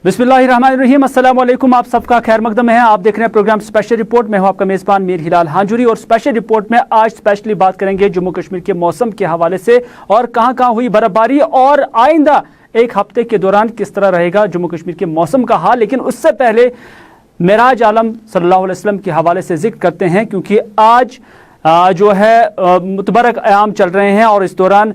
बिस्मिल्लाहिर्रहमानिर्रहीम, अस्सलाम वालेकुम। आप सबका खैर मकदम है। आप देख रहे हैं प्रोग्राम स्पेशल रिपोर्ट। मैं हूं आपका मेज़बान मीर हिलाल हांजुरी और स्पेशल रिपोर्ट में आज स्पेशली बात करेंगे जम्मू कश्मीर के मौसम के हवाले से और कहां कहां हुई बर्फबारी और आइंदा एक हफ्ते के दौरान किस तरह रहेगा जम्मू कश्मीर के मौसम का हाल। लेकिन उससे पहले मेराज आलम सल्लल्लाहु अलैहि वसल्लम के हवाले से जिक्र करते हैं, क्योंकि आज जो है मुतबरक अयाम चल रहे हैं और इस दौरान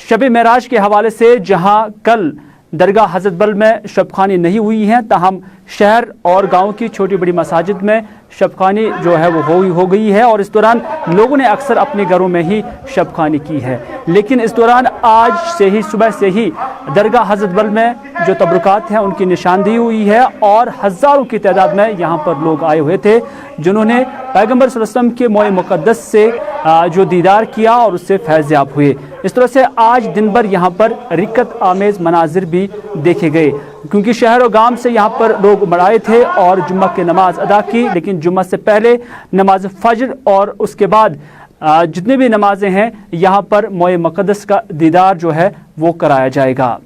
शब मेराज के हवाले से जहां कल दरगाह हज़रत बल में शबखानी नहीं हुई हैं, ताहम शहर और गांव की छोटी बड़ी मसाजिद में शबखानी जो है वो हो गई है और इस दौरान लोगों ने अक्सर अपने घरों में ही शबखानी की है। लेकिन इस दौरान आज से ही सुबह से ही दरगाह हज़रत बल में जो तबरुकात हैं उनकी निशानदेही हुई है और हज़ारों की तादाद में यहाँ पर लोग आए हुए थे जिन्होंने पैगम्बर सल्लल्लाहु अलैहि वसल्लम के मोए मुक़द्दस से जो दीदार किया और उससे फैज़याब हुए। इस तरह से आज दिन भर यहाँ पर रिक्कत आमेज़ मनाजिर भी देखे गए, क्योंकि शहर और गांव से यहाँ पर लोग मड़ाए थे और जुम्मा की नमाज अदा की। लेकिन जुम्मा से पहले नमाज फजर और उसके बाद जितने भी नमाजें हैं यहाँ पर मोए मुक़द्दस का दीदार जो है वो कराया जाएगा।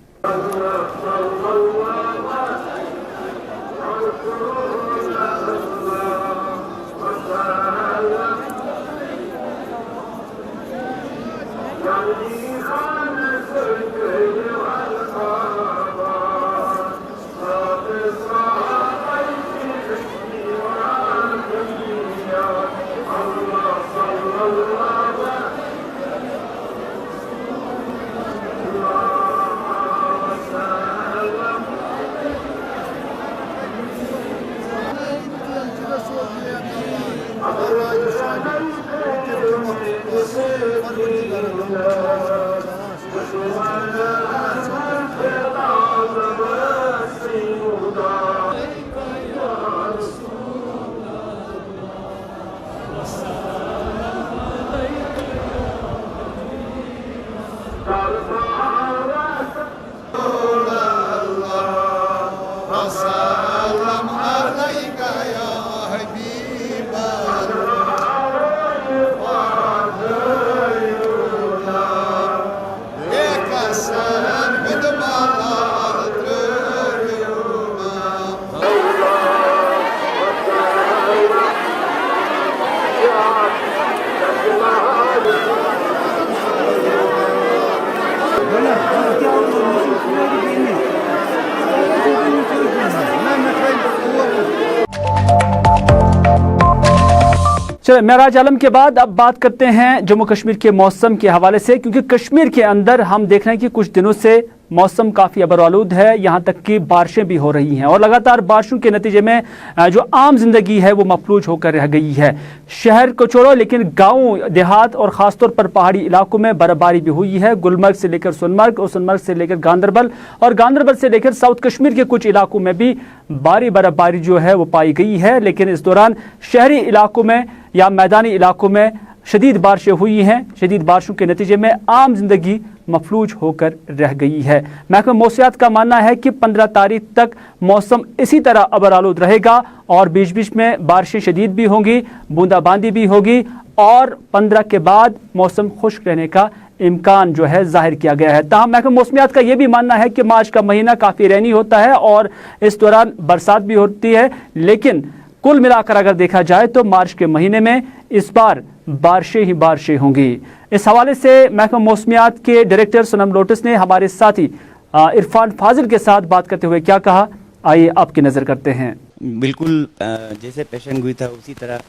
चलो, मेराज आलम के बाद अब बात करते हैं जम्मू कश्मीर के मौसम के हवाले से, क्योंकि कश्मीर के अंदर हम देख रहे हैं कि कुछ दिनों से मौसम काफ़ी अबरआलूद है, यहाँ तक कि बारिशें भी हो रही हैं और लगातार बारिशों के नतीजे में जो आम जिंदगी है वो मफलूज होकर रह गई है। शहर को छोड़ो, लेकिन गांव देहात और ख़ासतौर पर पहाड़ी इलाकों में बर्फबारी भी हुई है। गुलमर्ग से लेकर सोनमर्ग और सोनमर्ग से लेकर गांदरबल और गांदरबल से लेकर साउथ कश्मीर के कुछ इलाकों में भी भारी बर्फबारी जो है वो पाई गई है। लेकिन इस दौरान शहरी इलाकों में या मैदानी इलाकों में शदीद बारिशें हुई हैं। शदीद बारिशों के नतीजे में आम जिंदगी मफलूज होकर रह गई है। महकमा मौसमियात का मानना है कि 15 तारीख तक मौसम इसी तरह अबरआलूद रहेगा और बीच बीच में बारिशें शदीद भी होंगी, बूंदाबांदी भी होगी और 15 के बाद मौसम खुश्क रहने का इम्कान जो है जाहिर किया गया है। ताहम महकमा मौसमियात का यह भी मानना है कि मार्च का महीना काफ़ी रैनी होता है और इस दौरान बरसात भी होती है। लेकिन कुल मिलाकर अगर देखा जाए तो मार्च के महीने में इस बार बारिशें ही बारिशें होंगी। इस हवाले से महकमा मौसमियात के डायरेक्टर सनम लोटस ने हमारे साथी इरफान फाजिल के साथ बात करते हुए क्या कहा, आइए आपकी नज़र करते हैं। बिल्कुल जैसे पेशन गोई था उसी तरह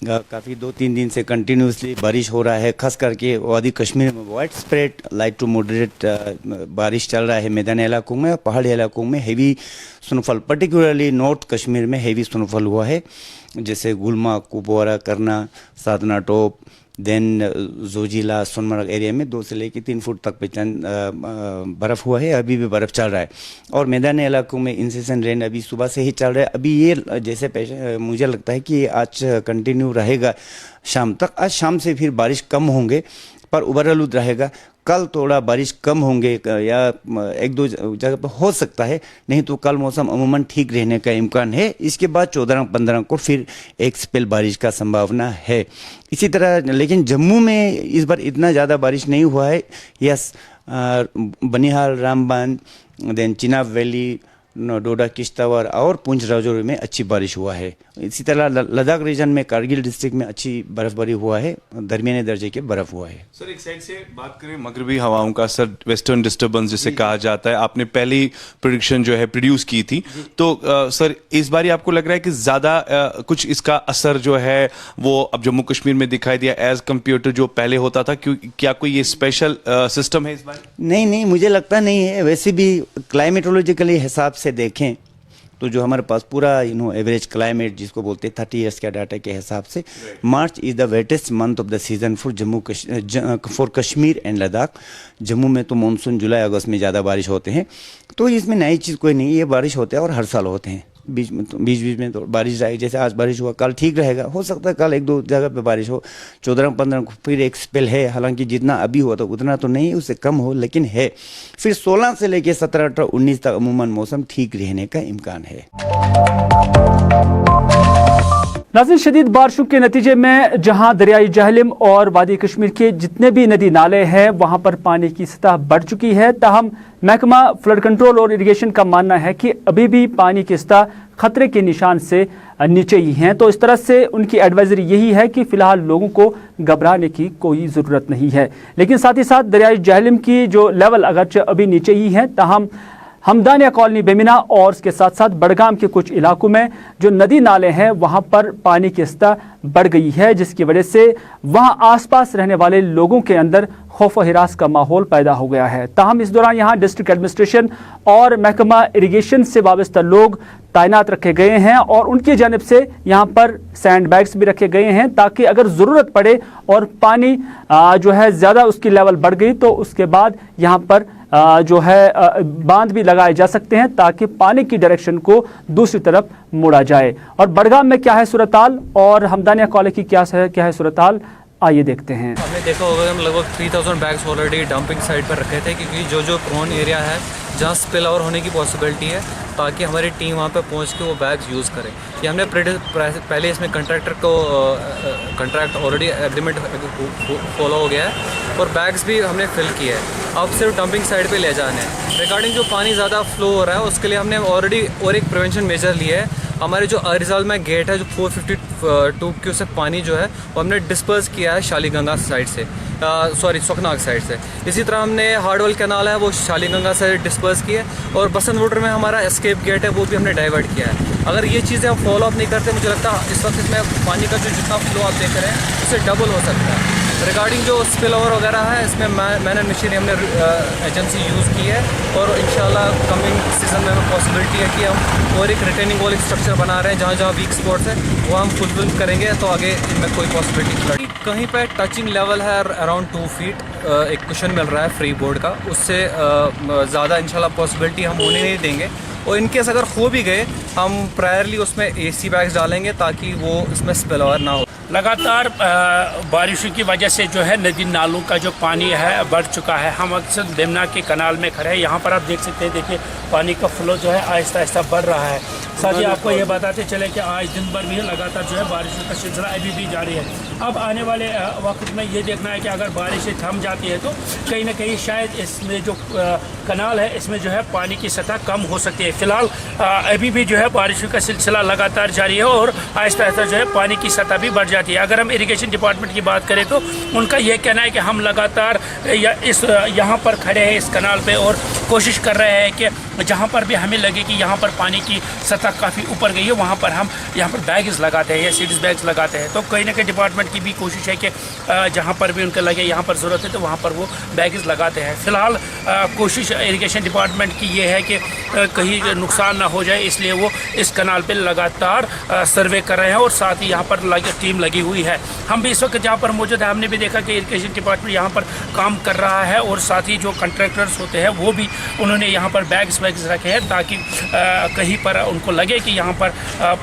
काफ़ी 2-3 दिन से कंटिन्यूसली बारिश हो रहा है। खास करके वादी कश्मीर में wide spread light to moderate बारिश चल रहा है। मैदानी इलाकों में, पहाड़ी इलाकों में heavy snowfall, particularly north Kashmir में हेवी स्नोफॉल हुआ है, जैसे Gulmarg, Kupwara, Karnah, Sadhna top, then Zojila, Sonamarg area में 2 से लेकर 3 फुट तक बर्फ़ हुआ है। अभी भी बर्फ़ चल रहा है और मैदानी इलाकों में इंसेंट रेन अभी सुबह से ही चल रहा है। अभी ये जैसे मुझे लगता है कि आज कंटिन्यू रहेगा शाम तक। आज शाम से फिर बारिश कम होंगे पर उबरालूद रहेगा। कल थोड़ा बारिश कम होंगे या 1-2 जगह पर हो सकता है, नहीं तो कल मौसम अमूमन ठीक रहने का इम्कान है। इसके बाद 14-15 को फिर एक स्पेल बारिश का संभावना है। इसी तरह लेकिन जम्मू में इस बार इतना ज़्यादा बारिश नहीं हुआ है। Yes, Banihal, Ramban, then Chenab valley, Doda Kishtwar और पुंछ राजौरी में अच्छी बारिश हुआ है। इसी तरह लद्दाख रीजन में कारगिल डिस्ट्रिक्ट में अच्छी बर्फबारी हुआ है, दरमियाने दर्जे के बर्फ हुआ है। सर एक साइड से बात करें मगरबी हवाओं का, सर वेस्टर्न डिस्टर्बेंस जिसे कहा जाता है, आपने पहली प्रेडिक्शन जो है प्रोड्यूस की थी, तो सर इस बारी आपको लग रहा है कि ज़्यादा कुछ इसका असर जो है वो अब जम्मू कश्मीर में दिखाई दिया एज कम्पेयर टू जो पहले होता था? क्या कोई ये स्पेशल सिस्टम है इस बार? नहीं, मुझे लगता नहीं है। वैसे भी क्लाइमेटोलॉजिकली हिसाब से देखें तो जो हमारे पास पूरा एवरेज क्लाइमेट जिसको बोलते हैं 30 ईयर्स का डाटा के हिसाब से, March is the wettest month of the season for Kashmir and Ladakh. Jammu में तो मानसून जुलाई अगस्त में ज़्यादा बारिश होते हैं, तो इसमें नई चीज़ कोई नहीं, ये बारिश होते हैं और हर साल होते हैं। बीच में तो बारिश आएगी, जैसे आज बारिश हुआ, कल ठीक रहेगा, हो सकता है कल एक दो जगह पे बारिश हो, 14-15 फिर एक स्पेल है, हालांकि जितना अभी हुआ तो उतना तो नहीं, उससे कम हो, लेकिन है। फिर 16 से लेकर 17, 18, 19 तक अमूमन मौसम ठीक रहने का इम्कान है। नाज़रीन, शदीद बारिशों के नतीजे में जहां दरियाई जहलम और वादी कश्मीर के जितने भी नदी नाले हैं वहां पर पानी की सतह बढ़ चुकी है। ताहम महकमा फ्लड कंट्रोल और इरिगेशन का मानना है कि अभी भी पानी की सतह खतरे के निशान से नीचे ही हैं, तो इस तरह से उनकी एडवाइजरी यही है कि फिलहाल लोगों को घबराने की कोई ज़रूरत नहीं है। लेकिन साथ ही साथ दरियाई जहलम की जो लेवल अगरचे अभी नीचे ही है, ताहम हमदानिया कॉलोनी बेमिना और उसके साथ साथ बड़गाम के कुछ इलाकों में जो नदी नाले हैं वहां पर पानी की सतह बढ़ गई है, जिसकी वजह से वहां आसपास रहने वाले लोगों के अंदर खौफ व हिरास का माहौल पैदा हो गया है। ताहम इस दौरान यहां डिस्ट्रिक्ट एडमिनिस्ट्रेशन और महकमा इरिगेशन से वाबस्ता लोग तैनात रखे गए हैं और उनकी जानिब से यहाँ पर सैंड बैग्स भी रखे गए हैं, ताकि अगर ज़रूरत पड़े और पानी जो है ज़्यादा उसकी लेवल बढ़ गई तो उसके बाद यहाँ पर जो है बांध भी लगाए जा सकते हैं, ताकि पानी की डायरेक्शन को दूसरी तरफ मोड़ा जाए। और बड़गाम में क्या है सूरत हाल और हमदानिया कॉलेज की क्या है सूरत हाल, आइए देखते हैं। हमने देखा होगा हम लगभग 3000 बैग्स ऑलरेडी डंपिंग साइट पर रखे थे, क्योंकि जो प्रोन एरिया है जहाँ स्पिल ओवर होने की पॉसिबिलिटी है, ताकि हमारी टीम वहाँ पे पहुँच के वो बैग्स यूज़ करे। ये हमने पहले इसमें कंट्रैक्टर को कंट्रैक्ट ऑलरेडी एग्रीमेंट फॉलो हो गया है और बैग्स भी हमने फिल किए हैं। अब सिर्फ डंपिंग साइट पे ले जाने हैं। रिगार्डिंग जो पानी ज़्यादा फ्लो हो रहा है उसके लिए हमने ऑलरेडी और एक प्रिवेंशन मेजर लिया है। हमारे जो अरिजाल में गेट है, जो 452 क्यूसेक पानी जो है वो हमने डिस्पर्स किया है शालीगंगा साइड से, सुखनाग साइड से। इसी तरह हमने हार्डवेल कैनाल है वो शालीगंगा से डिस्पर्स किया है और बसंत वाटर में हमारा एस्केप गेट है वो भी हमने डाइवर्ट किया है। अगर ये चीज़ें हम फॉलो अप नहीं करते, मुझे लगता है इस वक्त इसमें पानी का जो जितना फ्लो आप देख रहे हैं उससे डबल हो सकता है। रिगार्डिंग जो स्पिल ओवर वगैरह है, इसमें मैन एंड मशीनरी हमने एजेंसी यूज़ की है और इंशाल्लाह कमिंग सीजन में हमें पॉसिबिलिटी है कि हम और एक रिटेनिंग वॉल स्ट्रक्चर बना रहे हैं, जहाँ जहाँ वीक स्पॉट्स है वो हम फुलफिल करेंगे, तो आगे इनमें कोई पॉसिबिलिटी नहीं। कहीं पे टचिंग लेवल है अराउंड 2 फीट, एक कुशन मिल रहा है फ्री बोर्ड का, उससे ज़्यादा इंशाल्लाह पॉसिबिलिटी हम होने नहीं देंगे। और इनकेस अगर हो भी गए हम प्रायरली उसमें AC बैग्स डालेंगे ताकि वो इसमें स्पिल ओवर ना हो। लगातार बारिशों की वजह से जो है नदी नालों का जो पानी है बढ़ चुका है। हम अक्सर बेमना के कनाल में खड़े हैं, यहाँ पर आप देख सकते हैं, देखिए पानी का फ्लो जो है आहिस्ता आहिस्ता बढ़ रहा है। साथ ही आपको ये बताते चले कि आज दिन भर भी लगातार जो है बारिशों का सिलसिला अभी भी जारी है। अब आने वाले वक्त में ये देखना है कि अगर बारिशें थम जाती है तो कहीं ना कहीं शायद इसमें जो कनाल है इसमें जो है पानी की सतह कम हो सकती है। फिलहाल अभी भी जो है बारिशों का सिलसिला लगातार जारी है और आहिस्ता आहिस्ता जो है पानी की सतह भी बढ़ जाती है। अगर हम इरिगेशन डिपार्टमेंट की बात करें तो उनका ये कहना है कि हम लगातार यहाँ पर खड़े हैं इस कनाल पे और कोशिश कर रहे हैं कि जहाँ पर भी हमें लगे कि यहाँ पर पानी की सतह काफ़ी ऊपर गई है वहाँ पर हम यहाँ पर बैग्स लगाते हैं या सीड्स बैग्स लगाते हैं। तो कहीं ना कहीं डिपार्टमेंट की भी कोशिश है कि जहाँ पर भी उनको लगे यहाँ पर ज़रूरत है तो वहाँ पर वो बैग्स लगाते हैं। फ़िलहाल कोशिश इरिगेशन डिपार्टमेंट की ये है कि कहीं नुकसान ना हो जाए, इसलिए वो इस कनाल पर लगातार सर्वे कर रहे हैं और साथ ही यहाँ पर टीम लगी हुई है। हम भी इस वक्त जहाँ पर मौजूद है, हमने भी देखा कि इरिगेशन डिपार्टमेंट यहाँ पर काम कर रहा है और साथ ही जो कंट्रैक्टर्स होते हैं वो भी उन्होंने यहाँ पर बैग्स रखे हैं ताकि कहीं पर उनको लगे कि यहाँ पर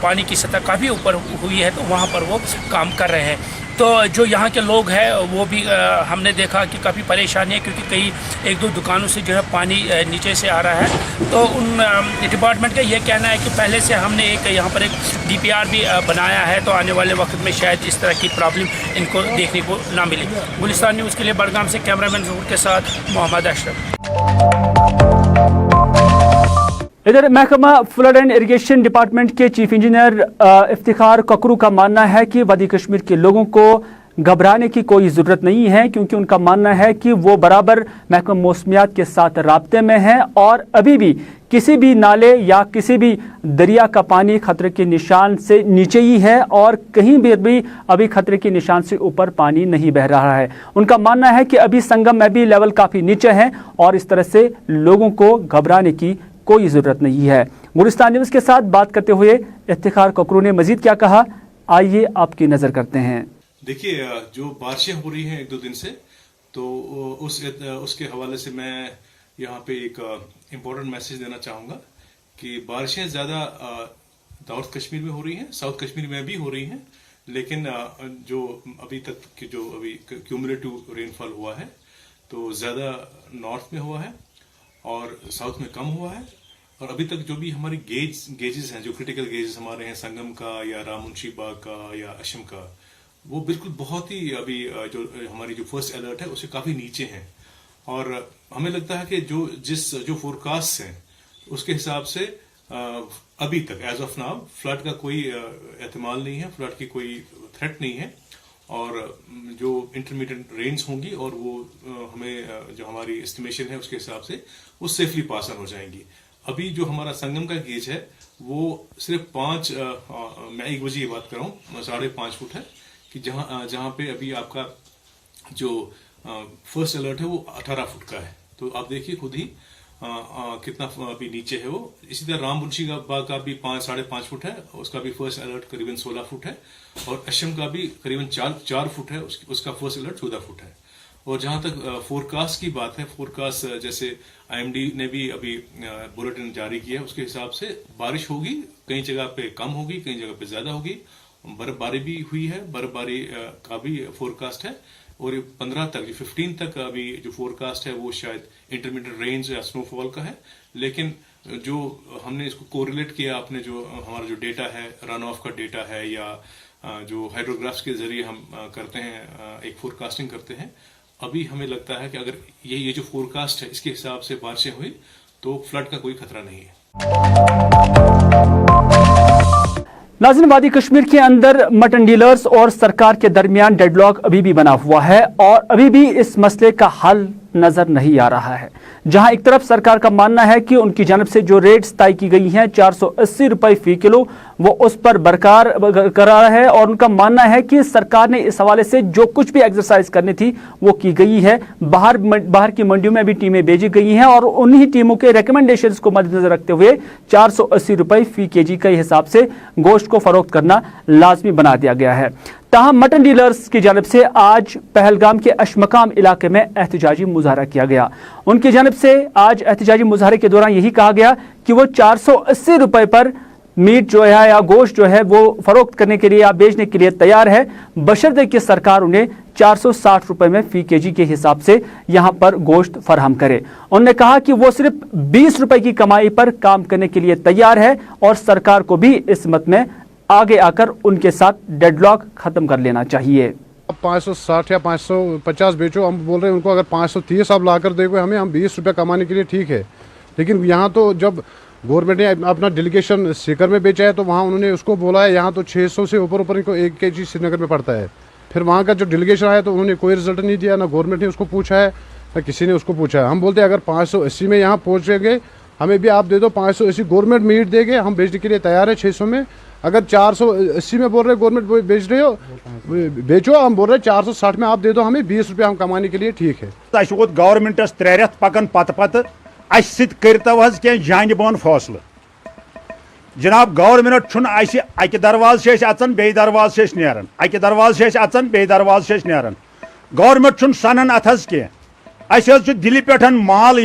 पानी की सतह काफ़ी ऊपर हुई है तो वहाँ पर वो काम कर रहे हैं। तो जो यहाँ के लोग हैं वो भी हमने देखा कि काफ़ी परेशानी है, क्योंकि कई 1-2 दुकानों से जो है पानी नीचे से आ रहा है। तो उन डिपार्टमेंट का ये कहना है कि पहले से हमने एक यहाँ पर एक DPR भी बनाया है, तो आने वाले वक्त में शायद इस तरह की प्रॉब्लम इनको देखने को ना मिले। गुलिस्तान न्यूज़ के लिए बड़गाम से कैमरामैन ज़हूर के साथ मोहम्मद अशरफ। इधर महकमा फ्लड एंड इरिगेशन डिपार्टमेंट के चीफ इंजीनियर इफ्तिखार ककरू का मानना है कि वादी कश्मीर के लोगों को घबराने की कोई ज़रूरत नहीं है, क्योंकि उनका मानना है कि वो बराबर महकमा मौसमियात के साथ राब्ते में हैं और अभी भी किसी भी नाले या किसी भी दरिया का पानी खतरे के निशान से नीचे ही है और कहीं भी अभी खतरे के निशान से ऊपर पानी नहीं बह रहा है। उनका मानना है कि अभी संगम में भी लेवल काफ़ी नीचे है और इस तरह से लोगों को घबराने की कोई ज़रूरत नहीं है। गुलिस्तान न्यूज़ के साथ बात करते हुए इफ्तिखार ककरू ने मजीद क्या कहा, आइए आपकी नज़र करते हैं। देखिए, जो बारिशें हो रही हैं एक दो दिन से, तो उसके हवाले से मैं यहाँ पे एक इम्पोर्टेंट मैसेज देना चाहूँगा कि बारिशें ज़्यादा नॉर्थ कश्मीर में हो रही हैं, साउथ कश्मीर में भी हो रही हैं, लेकिन जो अभी तक की जो अभी क्यूमुलेटिव रेनफॉल हुआ है तो ज़्यादा नॉर्थ में हुआ है और साउथ में कम हुआ है। और अभी तक जो भी हमारी गेजेस हैं, जो क्रिटिकल गेजेस हमारे हैं, संगम का या रामुंशी बाग का या अशम का, वो बिल्कुल बहुत ही अभी जो हमारी जो फर्स्ट अलर्ट है उससे काफ़ी नीचे हैं। और हमें लगता है कि जो फोरकास्ट हैं उसके हिसाब से अभी तक एज ऑफ नाउ फ्लड का कोई एहतमाल नहीं है, फ्लड की कोई थ्रेट नहीं है। और जो इंटरमीडिएट रेंज होंगी और वो हमें जो हमारी एस्टिमेशन है उसके हिसाब से वो सेफली पास ऑन हो जाएंगी। अभी जो हमारा संगम का गेज है वो सिर्फ मैं एक बजे ये बात कर रहा हूँ, 5.5 फुट है कि जहाँ पे अभी आपका जो फर्स्ट अलर्ट है वो 18 फुट का है। तो आप देखिए खुद ही कितना अभी नीचे है वो। इसी तरह रामबुंशी बाग का भी 5.5 फुट है, उसका भी फर्स्ट अलर्ट करीबन 16 फुट है। और अशम का भी करीबन 4 फुट है, उसका फर्स्ट अलर्ट 14 फुट है। और जहां तक फोरकास्ट की बात है, फोरकास्ट जैसे IMD ने भी अभी बुलेटिन जारी किया है, उसके हिसाब से बारिश होगी, कई जगह पे कम होगी, कई जगह पे ज्यादा होगी। बर्फबारी भी हुई है, बर्फबारी का भी फोरकास्ट है। और 15 तक, जो 15 तक अभी जो फोरकास्ट है वो शायद इंटरमीडिएट रेंज या स्नोफॉल का है। लेकिन जो हमने इसको कोरिलेट किया, अपने जो हमारा जो डेटा है, रन ऑफ का डेटा है या जो हाइड्रोग्राफ्स के जरिए हम करते हैं, एक फोरकास्टिंग करते हैं, अभी हमें लगता है कि अगर ये जो फोरकास्ट है इसके हिसाब से बारिशें हुई तो फ्लड का कोई खतरा नहीं है। नाज़रीन, वादी कश्मीर के अंदर मटन डीलर्स और सरकार के दरमियान डेडलॉक अभी भी बना हुआ है और अभी भी इस मसले का हल नजर नहीं आ रहा है। जहां एक तरफ सरकार का मानना है कि उनकी जानब से जो रेट्स तय की गई हैं 480 रुपए फी किलो, वो उस पर बरकरार कर रहा है और उनका मानना है कि सरकार ने इस हवाले से जो कुछ भी एक्सरसाइज करनी थी वो की गई है। बाहर की मंडियों में भी टीमें भेजी गई हैं और उन्हीं टीमों के रिकमेंडेशंस को मद्देनजर रखते हुए 480 रुपए फी केजी के हिसाब से गोश्त को फरोख्त करना लाजमी बना दिया गया है। ताहम मटन डीलर्स की जानब से आज पहलगाम के अशमकाम इलाके में एहतजाजी मुजाहरा किया गया। उनकी जानब से आज एहतजाजी मुजाहरे के दौरान यही कहा गया कि वो 480 रुपए पर मीट जो है या गोश्त जो है वो फरोख्त करने के लिए या बेचने के लिए तैयार है, बशर्ते कि सरकार उन्हें 460 रुपए में फी केजी के हिसाब से यहां पर गोश्त फराहम करे। उन्होंने कहा कि वो सिर्फ 20 रुपए की कमाई पर काम करने के लिए तैयार है और सरकार को भी इस मत में आगे आकर उनके साथ डेडलॉक खत्म कर लेना चाहिए। 560 या 550 बेचो, हम बोल रहे हैं उनको अगर 530 आप ला कर देखो हमें, हम 20 रुपये कमाने के लिए ठीक है। लेकिन यहाँ तो जब गवर्नमेंट ने अपना डेलीगेशन सीकर में बेचा है तो वहाँ उन्होंने उसको बोला है यहाँ तो 600 से ऊपर इनको 1 kg श्रीनगर में पड़ता है। फिर वहाँ का जो डेलीगेशन आया तो उन्होंने कोई रिजल्ट नहीं दिया, ना गवर्नमेंट ने उसको पूछा है ना किसी ने उसको पूछा है। हम बोलते हैं अगर 580 में यहाँ पहुँचेंगे हमें भी आप दे दो 580, गवर्नमेंट मीट देंगे, हम बेचने के लिए तैयार है 600 में। अगर 480 में बोल रहे गवर्नमेंट बेच रहे हो बेचो, हम बोल रहे 460 में आप दे दो हमें, 20 रुपये हम कमाने के लिए ठीक है। गवर्नमेंटस 3 रेत पकन पत कह जानबान फैसले जनाब। गवर्नमेंट अकि दरवाज से अचन बे दरवाज से नेरान, अकि दरवाज से अचन बे दरवाज से नेरान। गवर्नमेंट सनन अत अस दिल्ली पे माल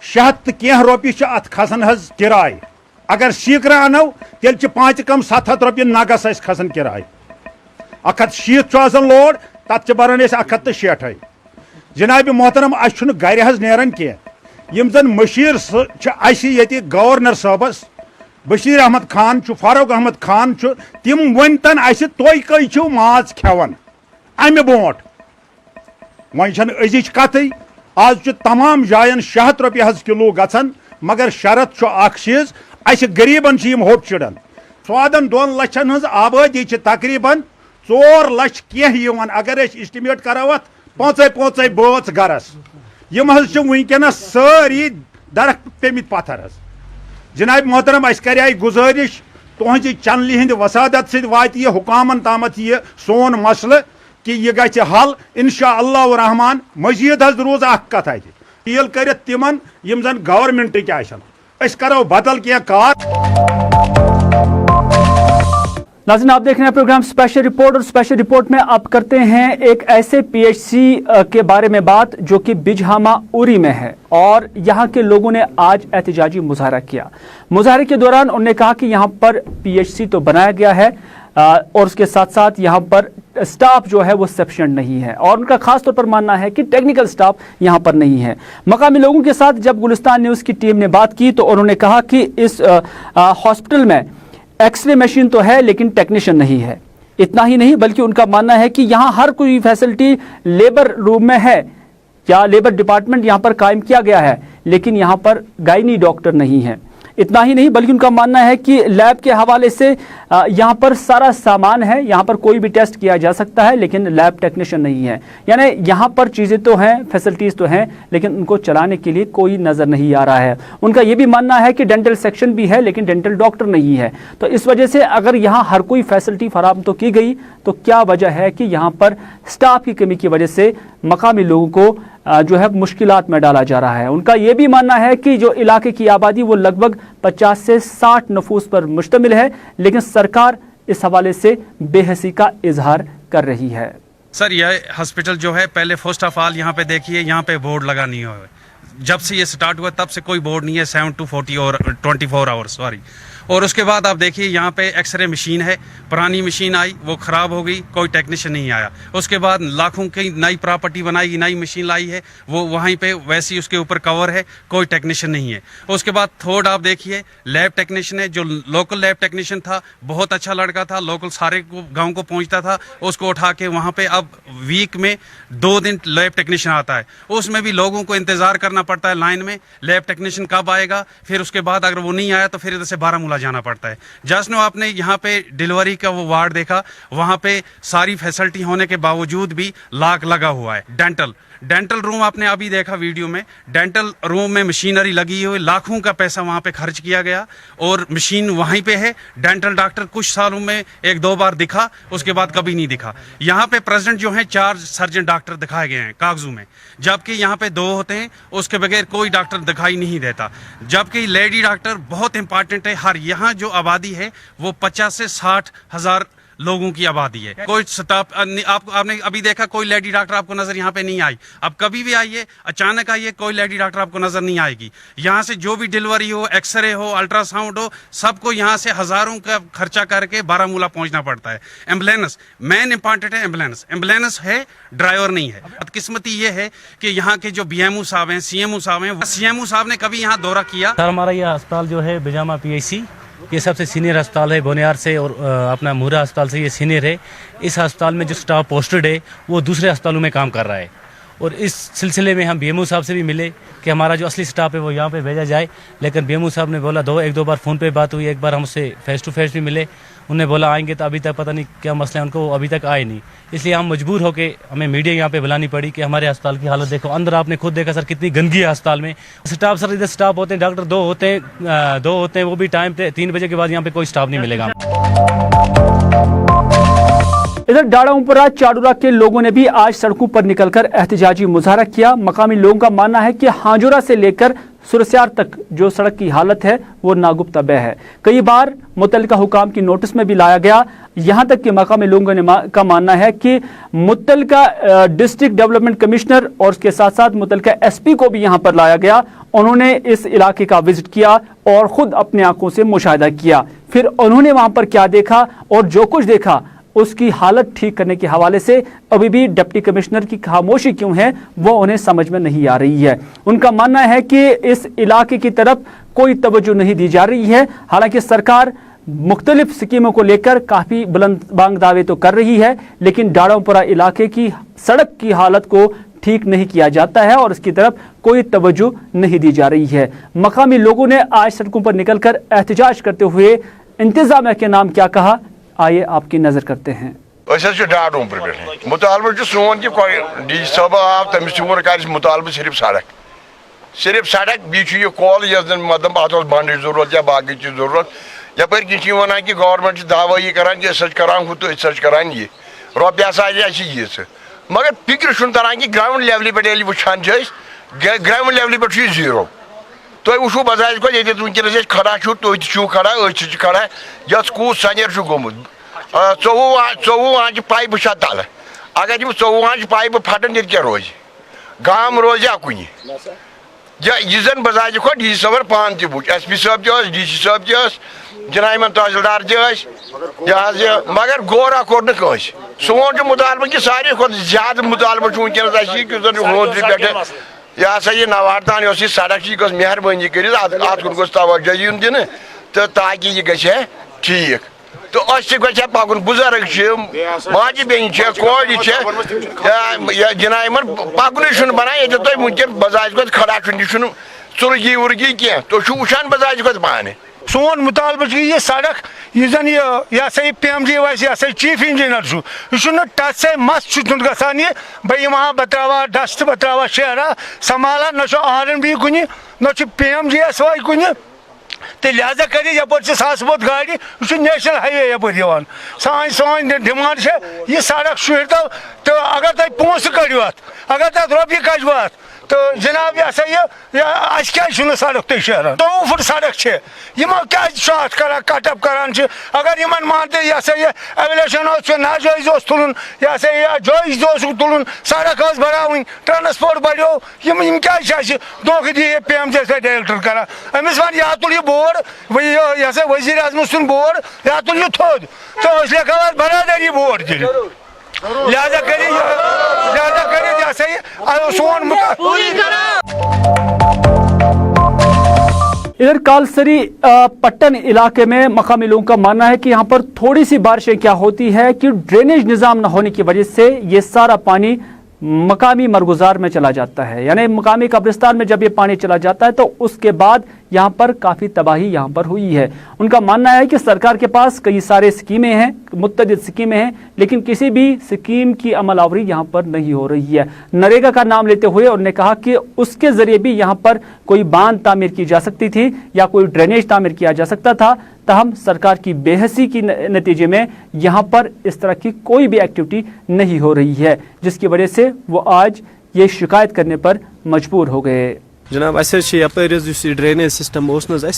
600 कह रोपये अत खसान किराए। अगर सीकरा अनो तेल 5 कम 700 रोपये नगस खसान किराए। 160 लोड तथ बरान 160। जनाब मोहतरम अस गर नेरान कह यम जन मशीर ये गवर्नर साहबस बशीर अहमद खान फारूक अहमद खान तिम वनतन तुई कई माज खेवान अमे बोट वन अजिच कत आज तमाम जायन 600 रुपये किलो गसान, मगर शरत अख चीज अस गरीबन होप चिड़न स्वादन 2 लक्षन हज आबादी तकरीबन 4 लक्ष कह अगर एस्टिमेट करो अत पांच बच गरस वनकस सारी दरख पेमित पत्थर जनाब मोहतरम अस कर गुजारिश तुहज चैनल हंद वसादत सत हुकामन तामत यह सोन मसल कि यह गि हल इंशाअल्लाह रहमान मजीद हज रोज कत अपील कर तिमन यम जन गवर्नमेंट करो बदल क्या कार। नाज़रीन, आप देख रहे हैं प्रोग्राम स्पेशल रिपोर्ट और स्पेशल रिपोर्ट में आप करते हैं एक ऐसे पीएचसी के बारे में बात जो कि बिजहामा उरी में है और यहाँ के लोगों ने आज एहतजाजी मुजाहरा किया। मुजाहरे के दौरान उन्होंने कहा कि यहाँ पर पीएचसी तो बनाया गया है और उसके साथ साथ यहाँ पर स्टाफ जो है वो सफिशिएंट नहीं है और उनका खास तौर पर मानना है कि टेक्निकल स्टाफ यहाँ पर नहीं है। मकामी लोगों के साथ जब गुलिस्तान न्यूज़ की टीम ने बात की तो उन्होंने कहा कि इस हॉस्पिटल में एक्सरे मशीन तो है लेकिन टेक्नीशियन नहीं है। इतना ही नहीं बल्कि उनका मानना है कि यहाँ हर कोई फैसिलिटी लेबर रूम में है या लेबर डिपार्टमेंट यहाँ पर कायम किया गया है लेकिन यहाँ पर गायनी डॉक्टर नहीं है। इतना ही नहीं बल्कि उनका मानना है कि लैब के हवाले से यहाँ पर सारा सामान है, यहाँ पर कोई भी टेस्ट किया जा सकता है लेकिन लैब टेक्नीशियन नहीं है। यानी यहाँ पर चीज़ें तो हैं, फैसिलिटीज़ तो हैं लेकिन उनको चलाने के लिए कोई नज़र नहीं आ रहा है। उनका ये भी मानना है कि डेंटल सेक्शन भी है लेकिन डेंटल डॉक्टर नहीं है। तो इस वजह से अगर यहाँ हर कोई फैसिलिटी फराहम तो की गई तो क्या वजह है कि यहाँ पर स्टाफ की कमी की वजह से मकामी लोगों को जो है मुश्किलात में डाला जा रहा है। उनका ये भी मानना है कि जो इलाके की आबादी वो लगभग 50 से 60 नफूस पर मुश्तमिल है लेकिन सरकार इस हवाले से बेहसी का इजहार कर रही है। सर, यह हॉस्पिटल जो है पहले फर्स्ट ऑफ ऑल यहाँ पे देखिए, यहाँ पे बोर्ड लगा नहीं हुआ है। जब से ये स्टार्ट हुआ तब से कोई बोर्ड नहीं है 7 to 40 और 24 आवर्स सॉरी। और उसके बाद आप देखिए यहाँ पे एक्सरे मशीन है, पुरानी मशीन आई वो ख़राब हो गई, कोई टेक्नीशियन नहीं आया। उसके बाद लाखों की नई प्रॉपर्टी बनाई, नई मशीन लाई है, वो वहीं पे वैसी उसके ऊपर कवर है, कोई टेक्नीशियन नहीं है। उसके बाद थर्ड आप देखिए लैब टेक्नीशियन है, जो लोकल लैब टेक्नीशियन था बहुत अच्छा लड़का था, लोकल सारे गाँव को पहुँचता था, उसको उठा के वहाँ पर अब वीक में 2 दिन लैब टेक्नीशियन आता है। उसमें भी लोगों को इंतज़ार करना पड़ता है लाइन में, लैब टेक्नीशियन कब आएगा। फिर उसके बाद अगर वो नहीं आया तो फिर इधर से बारामूला जाना पड़ता है। जैसे आपने यहाँ पे डिलीवरी का वो वार्ड देखा, वहां पे सारी फैसिलिटी होने के बावजूद भी लाख लगा हुआ है। डेंटल रूम आपने अभी देखा वीडियो में, डेंटल रूम में मशीनरी लगी हुई, लाखों का पैसा वहां पे खर्च किया गया और मशीन वहीं पे है। डेंटल डॉक्टर कुछ सालों में 1-2 बार दिखा, उसके बाद कभी नहीं दिखा। यहाँ पे प्रेजेंट जो है 4 सर्जन डॉक्टर दिखाए गए हैं कागजों में, जबकि यहाँ पे 2 होते हैं, उसके बगैर कोई डॉक्टर दिखाई नहीं देता। जबकि लेडी डॉक्टर बहुत इंपॉर्टेंट है। हर यहाँ जो आबादी है वो 50 से 60 हजार लोगों की आबादी है। कोई स्टाफ आपने अभी देखा, कोई लेडी डॉक्टर आपको नजर यहाँ पे नहीं आई। अब कभी भी आइए, अचानक आइए, कोई लेडी डॉक्टर आपको नजर नहीं आएगी। यहाँ से जो भी डिलीवरी हो, एक्सरे हो, अल्ट्रासाउंड हो, सबको यहाँ से हजारों का खर्चा करके बारामूला पहुंचना पड़ता है। एम्बुलेंस मेन इंपॉर्टेंट है, एम्बुलेंस है, ड्राइवर नहीं है। बदकिस्मती ये है कि यहाँ के जो BMO साहब हैं, CMO साहब हैं, CMO साहब ने कभी यहाँ दौरा किया। सर, हमारा ये अस्पताल जो है बिजामा PHC, ये सबसे सीनियर अस्पताल है बोनियार से और अपना मुरा अस्पताल से ये सीनियर है। इस अस्पताल में जो स्टाफ पोस्टेड है वो दूसरे अस्पतालों में काम कर रहा है और इस सिलसिले में हम BMO साहब से भी मिले कि हमारा जो असली स्टाफ है वो यहाँ पे भेजा जाए, लेकिन BMO साहब ने बोला 1-2 बार फ़ोन पे बात हुई, एक बार हम उससे फेस टू फेस भी मिले, उन्हें बोला आएंगे, तो अभी तक पता नहीं क्या मसला है उनको, अभी तक आए नहीं। इसलिए हम मजबूर होकर हमें मीडिया यहाँ पे बुलानी पड़ी कि हमारे अस्पताल की हालत देखो। अंदर आपने खुद देखा सर कितनी गंदगी है अस्पताल में। स्टाफ सर इधर स्टाफ होते हैं, डॉक्टर 2 होते हैं, वो भी टाइम पे 3 बजे के बाद यहाँ पे कोई स्टाफ नहीं मिलेगा। इधर डाड़ाउपरा चाडुरा के लोगों ने भी आज सड़कों पर निकलकर एहतजाजी मुजाहरा किया। मकामी लोगों का मानना है कि हांजुरा से लेकर सुरस्यार तक जो सड़क की हालत है वो नागुफ्ता बह है। कई बार मुतल्लिका हुकाम की नोटिस में भी लाया गया। यहाँ तक कि मकामी लोगों का मानना है कि मुतल्लिका डिस्ट्रिक्ट डेवलपमेंट कमिश्नर और उसके साथ साथ मुतल्लिका SP को भी यहाँ पर लाया गया। उन्होंने इस इलाके का विजिट किया और खुद अपने आंखों से मुशाहिदा किया। फिर उन्होंने वहाँ पर क्या देखा और जो कुछ देखा उसकी हालत ठीक करने के हवाले से अभी भी डिप्टी कमिश्नर की खामोशी क्यों है वो उन्हें समझ में नहीं आ रही है। उनका मानना है कि इस इलाके की तरफ कोई तवज्जो नहीं दी जा रही है। हालांकि सरकार मुख्तलिफ स्कीमों को लेकर काफ़ी बुलंद बांग दावे तो कर रही है, लेकिन डाड़ाउपरा इलाके की सड़क की हालत को ठीक नहीं किया जाता है और इसकी तरफ कोई तवज्जो नहीं दी जा रही है। मकामी लोगों ने आज सड़कों पर निकलकर एहतजाज करते हुए इंतजामिया के नाम क्या कहा, आइए आपकी नजर करते हैं। मुतालबा सोन कि डी सब आव तमिस कर मुतालबा सिर्फ सड़क बी कॉल मतलब अत बंड जरूरत या बाकी चीज जरूरत यप वन कि गवर्नमेंट दावाई करान कि करान हु तो करान ये रुपये यीज मगर फिक्र तरान कि ग्राउंड लेवल पे वुचान ग्राउंड लेवल पे जीरो तुम वो बजाज को वनस खड़ा तुम खड़ा अ खड़ा ये कूद सनर गोमुत 24 आंच पाइप तल अगर यह 24 आंच पाइप फटन ये क्या रोज गाम रोज अकुन यह जन बजाज खो डी सी साहब पान तुच एस पी साहब डी सी साहब जनाब तहसीलदार मगर गौरा कोर नस सोन मुतालबा कि सारे खुद ज्यादा मुतालबा वनस पे यह हसा यह नवार तान सड़क यह मेहरबानी कर तवज्जो इन दिन तो ताकि यह गे ठीक तो पकन बुजुर्ग माजि बेन कोर जनाब पकन बनान ये तुम वनकन बजाज खड़ा सुर्गी वर्गी कह तुम वुचान बजाज पाने सोन मुतालबा ये सड़क यह जन यह सा PMG यह चीफ इंजीनियर यह टच से मस गसान यह बह वहाँ बतरा डस्ट बतरा शहरा संभाला न RNB कुन न PMGS वाई कुन तो लिहाजा कर यप सास बोत गाड़ी यह नेशनल हाईवे यप सान डिमांड यह सड़क शुर तो अगर तुम पोस करो अगर तक रुपये कजो तो जनाब यह सा यह क्या सड़क तुम शहर 2 फुट सड़क क्या कर कटअप करान अगर इन मानते यह सा यह एवलेशन नाजायज तुलन यह सा यह जायज तुलन सड़क बढ़ावी ट्रांसपोर्ट बढ़ो क्या धोखे दी PMG डायरेक्टर कर अमिस वन या तुल यह बोर्ड यह सा वजीर आजम सुन बोर्ड या तुल यह थोद तो लिखा बरादरी बोर्ड लिहाजा कर सोन इधर कालसरी पट्टन इलाके में मकामी लोगों का मानना है कि यहाँ पर थोड़ी सी बारिशें क्या होती है कि ड्रेनेज निज़ाम न होने की वजह से ये सारा पानी मकामी मरगुजार में चला जाता है, यानी मकामी कब्रिस्तान में जब ये पानी चला जाता है तो उसके बाद यहाँ पर काफ़ी तबाही यहाँ पर हुई है। उनका मानना है कि सरकार के पास कई सारे स्कीमें हैं, मुत्तदिद स्कीमें हैं, लेकिन किसी भी स्कीम की अमलावरी यहाँ पर नहीं हो रही है। नरेगा का नाम लेते हुए उन्होंने कहा कि उसके ज़रिए भी यहाँ पर कोई बांध तामीर की जा सकती थी या कोई ड्रेनेज तामीर किया जा सकता था, तहम सरकार की बेहसी की नतीजे में यहाँ पर इस तरह की कोई भी एक्टिविटी नहीं हो रही है, जिसकी वजह से वो आज ये शिकायत करने पर मजबूर हो गए। जनाब यपर ड्रेनेज सिस्टम वनकनस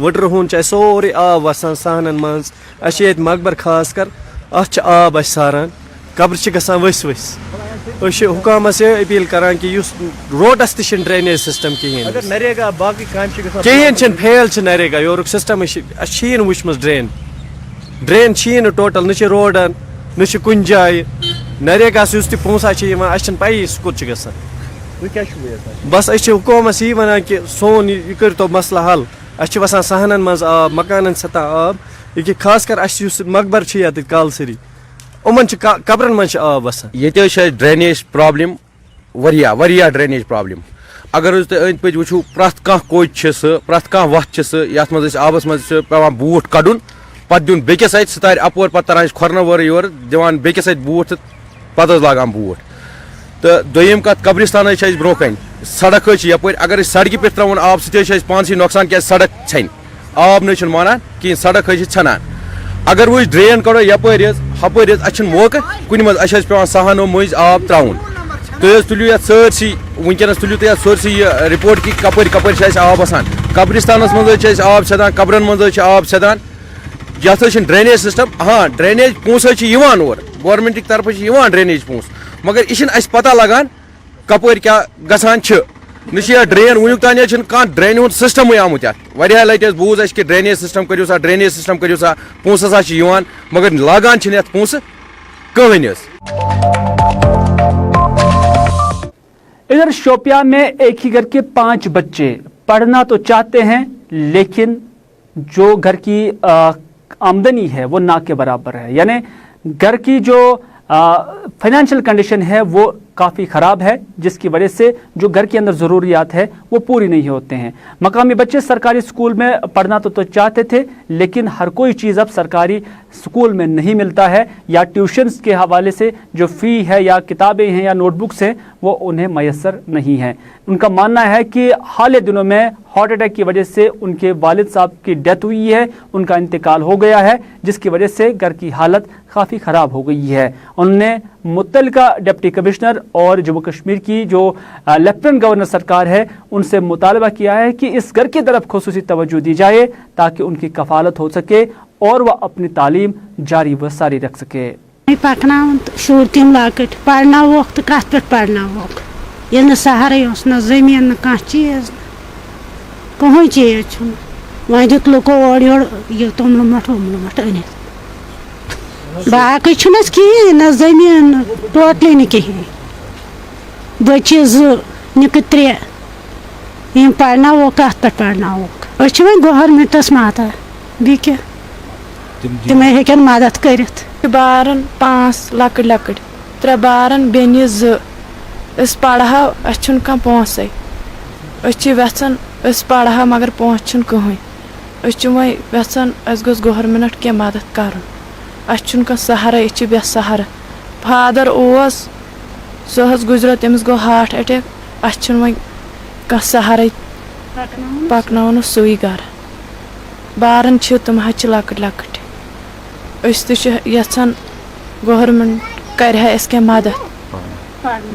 वटर हून सोरे आब वसान सहनन मज मकबर खास कर अत आब सारान कब्र गसान वस वस हुकामस अपील करान कि रोडस त ड्रेनेज सिस्टम कहें नरेगा बाकी कहें फेल नरेगा योर सिस्टम वुचम ड्रेन टोटल न रोडन न कुन जाए नरेगा पोसा पी सह कुत गसान बस हुकूमस यही वन कि सोन यह कर तो मसला हल वसान सहनन मज आब मकान सतह आब ये खास कर मकबर ये कालसरी उमन कब्रन मज आब वसान ये ड्रेनेज प्रॉब्लम वरिया ड्रेनेज प्रॉब्लम अगर अंद पे वो प्रत कह कोच प्रत कह वत ये मज आबस मज पेवान बूट कड़न पत दिन बेकिस सह तार अपोर पे तरह खोरन वर योर दिवान बेकिस बूट पत लागान बूट तो दोम कत कब्रिस्तान ब्रो कन सड़क यप अगर सड़क पे त्रोन आब सह पानस नुकसान क्या सड़क छन आब न मानान कहें सड़क छनान अगर वो ड्रेन कड़ो यपर हपर मौके कुन मज पे सहनो मज आब त्राउन तुम तुलू ये सरसी वनकस तुलू तुम सरसी रिपोर्ट कि कपर कपर आब आसान कब्रिस्तान मज आब सदान कब्रन मज आब सदान ये ड्रेनेज सिस्टम हाँ ड्रेनेज पोस और गवर्नमेंट की तरफ ड्रेनेज पोस मगर यह पता लगान कपर क्या गसान न ड्रेन वुक तान कह ड्रेन हूँ सिस्टम आमुत वारिया लट बूज कि ड्रेनेज सिस्टम करो सा ड्रेनेज सिस्टम करो सा पोस मगर लागान पोस कहन। इधर शोपियां में एक ही घर के 5 बच्चे पढ़ना तो चाहते हैं, लेकिन जो घर की आमदनी है वो ना के बराबर है, यानी घर की जो फाइनेंशियल कंडीशन है वो काफ़ी ख़राब है, जिसकी वजह से जो घर के अंदर ज़रूरियात है वो पूरी नहीं होते हैं। मकामी बच्चे सरकारी स्कूल में पढ़ना तो चाहते थे, लेकिन हर कोई चीज़ अब सरकारी स्कूल में नहीं मिलता है, या ट्यूशन्स के हवाले से जो फ़ी है या किताबें हैं या नोटबुक्स हैं वो उन्हें मैसर नहीं है। उनका मानना है कि हाल दिनों में हार्ट अटैक की वजह से उनके वालिद साहब की डेथ हुई है, उनका इंतकाल हो गया है, जिसकी वजह से घर की हालत काफ़ी ख़राब हो गई है। उन्होंने मुतल्लिका डिप्टी कमिश्नर और जम्मू कश्मीर की जो लेफ्टिनेंट गवर्नर सरकार है उनसे मुतालबा किया है कि इस घर की तरफ खुसूसी तवज्जो दी जाए ताकि उनकी कफालत हो सके और वह अपनी तालीम जारी व सारी रख सके। पकन शुर तम लकट पढ़नोक तो कत पे पढ़नोक ये सहरे न जमीन न कह चीज कहीं चीज वह दिख लुको और ये तोमल मठ वोमल मठ अन बाकी कहें न जमीन टोटली न कहें बच्चे निक त्रे पढ़नोक कत पे पढ़नोक वो गवर्नमेंटस माता बी क्या तम हेकन मदद कर बारन 5 लकट लकट 3 बारन बेनि 2 पढ़ा अच्छुन कह पोंसे वेचन पढ़ा मगर पोंस कहें वही वेचन गोस गवर्नमेंट क्या मदद कर कह सहारा ये बेसहारा फादर सह गुजरो तमिस गो हार्ट अटैक वही कह सहारा पकन सुई गर बारन तम लकट लकट यचान गवर्नमेंट कर क्या मदद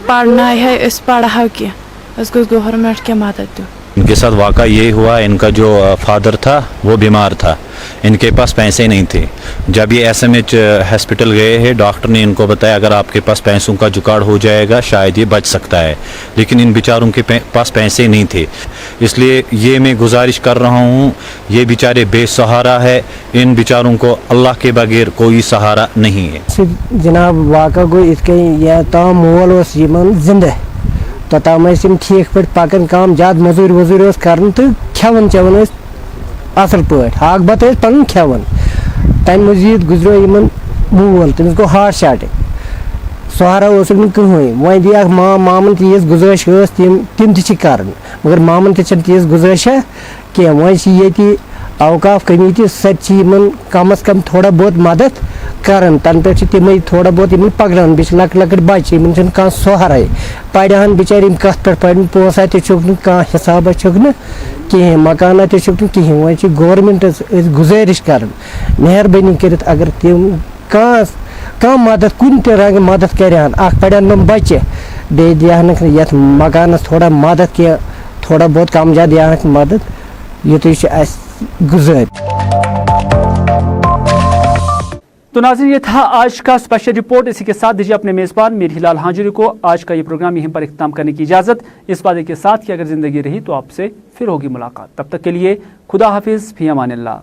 पढ़ना है पढ़ा क्या गोस गवर्नमेंट क्या मदद दो। इनके साथ वाक़ा ये हुआ, इनका जो फादर था वो बीमार था, इनके पास पैसे नहीं थे। जब ये SMH हॉस्पिटल गए हैं, डॉक्टर ने इनको बताया अगर आपके पास पैसों का जुगाड़ हो जाएगा शायद ये बच सकता है, लेकिन इन बेचारों के पास पैसे नहीं थे। इसलिए ये मैं गुजारिश कर रहा हूँ, ये बेचारे बेसहारा है, इन बेचारों को अल्लाह के बगैर कोई सहारा नहीं है। जनाब वाक़ा गो इसके यह तमाम मोल जिंदा तोताम ठीक पे पकन काम ज्यादा मजूर वजूर कर तो खेवन चवन असल पे हाक बत पन खेवन तम मजीद गुजरो मोल तमिस गो हार्ट शार्ट सहारा कहें वह दिया मामन तीज गुजारिश तम कर मगर मामन तीज गुजारिश कह वह अवकाफ कमेटी सर कम अज कम थोड़ा बहुत मदद करान तन पे तमें थोड़ा बहुत पकड़ान बे लक लकट बच्चे कह सहारा पढ़ान बेचार कत पे पढ़ पोसा तुक कह हिसाब तुक कहें मकाना तुक कहें वह गवर्नमेंटस गुजारिश कर मेहरबानी कर अगर तम कह मदद कुन रंग मदद करान पढ़ान बच्चे बे दियान ये मकानस थोड़ा मदद क्या थोड़ा बहुत कम ज्यादा दियान मदद ये गुजर। तो नाज़रीन ये था आज का स्पेशल रिपोर्ट। इसी के साथ दीजिए अपने मेज़बान मीर हिलाल हांजुरी को आज का ये प्रोग्राम यहीं पर इख्तिताम करने की इजाज़त, इस वादे के साथ कि अगर ज़िंदगी रही तो आपसे फिर होगी मुलाकात। तब तक के लिए खुदा हाफिज़, फ़ी अमानिल्लाह।